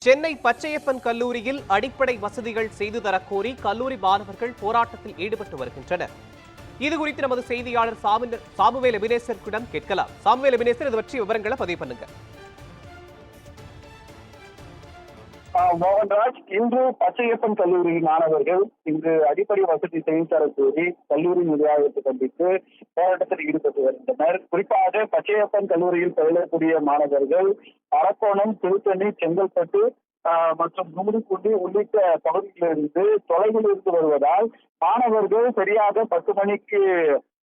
சென்னை பச்சையப்பன் கல்லூரியில் அடிப்படை வசதிகள் செய்து தரக்கோரி கல்லூரி மாணவர்கள் போராட்டத்தில் ஈடுபட்டு வருகின்றனர். இதுகுறித்து நமது செய்தியாளர் சாமுவேல் எபினேசரிடம் கேட்கலாம். சாமுவேல் எபினேசர், இது பற்றி விவரங்களை பதிவு பண்ணுங்க. மோகன்ராஜ், இன்று பச்சையப்பன் கல்லூரி மாணவர்கள் இன்று அடிப்படை வசதி செய்து தரக்கோரி கல்லூரி நிர்வாகத்தை கண்டித்து போராட்டத்தில் ஈடுபட்டு வருகின்றனர். குறிப்பாக பச்சையப்பன் கல்லூரியில் பயிலக்கூடிய மாணவர்கள் அரக்கோணம், திருத்தணி, செங்கல்பட்டு மற்றும் கும்மிடிப்பூண்டி உள்ளிட்ட பகுதிகளிலிருந்து தொலைவில் இருந்து வருவதால் மாணவர்கள் சரியாக 10 மணிக்கு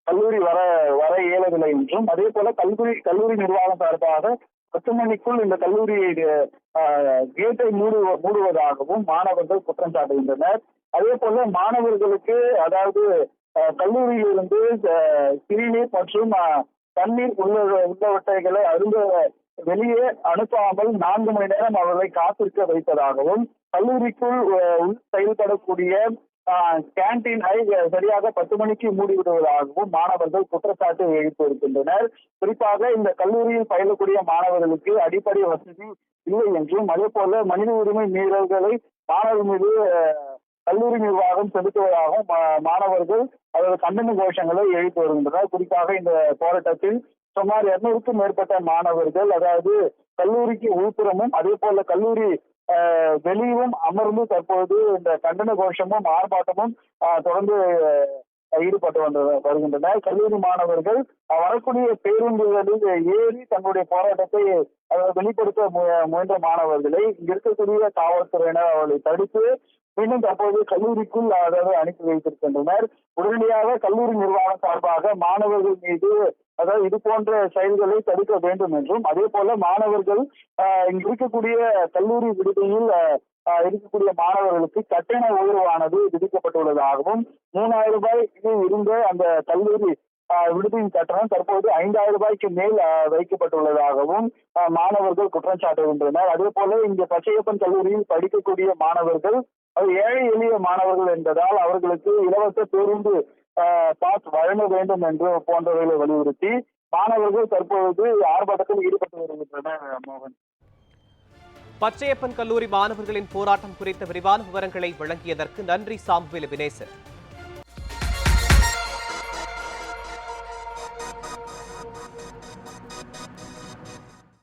கல்லூரி வர இயலவில்லை என்றும், அதே போல கல்லூரி நிர்வாகம் சார்பாக 10 மணிக்குள் இந்த கல்லூரி கேட்டை மூடுவதாகவும் மாணவர்கள் குற்றம் சாட்டுகின்றனர். அதே போல மாணவர்களுக்கு, அதாவது கல்லூரியிலிருந்து சிறுநீர் மற்றும் தண்ணீர் உள்ளவற்றைகளை அருந்த வெளியே அனுப்பாமல் 4 மணி நேரம் அவர்களை காத்திருக்க வைப்பதாகவும், கல்லூரிக்குள் செயல்படக்கூடிய கேன்டீனை சரியாக 10 மணிக்கு மூடிவிடுவதாகவும் மாணவர்கள் குற்றச்சாட்டு எழுப்பி இருக்கின்றனர். குறிப்பாக இந்த கல்லூரியில் பயிலக்கூடிய மாணவர்களுக்கு அடிப்படை வசதி இல்லை என்றும், அதே போல மனித உரிமை மீறல்களை மாணவர் மீது கல்லூரி நிர்வாகம் செலுத்துவதாகவும் மாணவர்கள் அவரது கண்டன கோஷங்களை எழுப்பி வருகின்றனர். குறிப்பாக இந்த போராட்டத்தில் சுமார் 200க்கும் மேற்பட்ட மாணவர்கள், அதாவது கல்லூரிக்கு உள்புறமும் அதே போல கல்லூரி வெளியும் அமர்ந்து தற்போது இந்த கண்டன கோஷமும் ஆர்ப்பாட்டமும் தொடர்ந்து ஈடுபட்டு வருகின்றனர். கல்லூரி மாணவர்கள் வரக்கூடிய பேருந்துகளில் ஏறி தங்களுடைய போராட்டத்தை வெளிப்படுத்த முயன்ற மாணவர்களை இங்க இருக்கக்கூடிய காவல்துறையினர் அவர்களை தடுத்து மீண்டும் தற்போது கல்லூரிக்குள் அனுப்பி வைத்திருக்கின்றனர். உடனடியாக கல்லூரி நிர்வாகம் சார்பாக மாணவர்கள் மீது, அதாவது இது போன்ற செயல்களை தடுக்க வேண்டும் என்றும், அதே போல மாணவர்கள் இங்க இருக்கக்கூடிய கல்லூரி விடுதியில் இருக்கக்கூடிய மாணவர்களுக்கு கட்டண உயர்வானது விதிக்கப்பட்டுள்ளதாகவும், 3000 ரூபாய் இருந்த அந்த கல்லூரி விடுதியின் கட்டணம் தற்போது 5000 ரூபாய்க்கு மேல் வைக்கப்பட்டுள்ளதாகவும் மாணவர்கள் குற்றம் சாட்டுகின்றனர். அதே போல இங்க பச்சையப்பன் கல்லூரியில் படிக்கக்கூடிய மாணவர்கள் ஏழை எளிய மாணவர்கள் என்பதால் அவர்களுக்கு இலவச பேருந்து பாஸ் வழங்க வேண்டும் என்று போன்றவைகளை வலியுறுத்தி மாணவர்கள் தற்பொழுது ஆர்ப்பாட்டத்தில் ஈடுபட்டு வருகின்றனர். மோகன், பச்சையப்பன் கல்லூரி மாணவர்களின் போராட்டம் குறித்த விரிவான விவரங்களை வழங்கியதற்கு நன்றி சாமுவேல் எபினேசர்.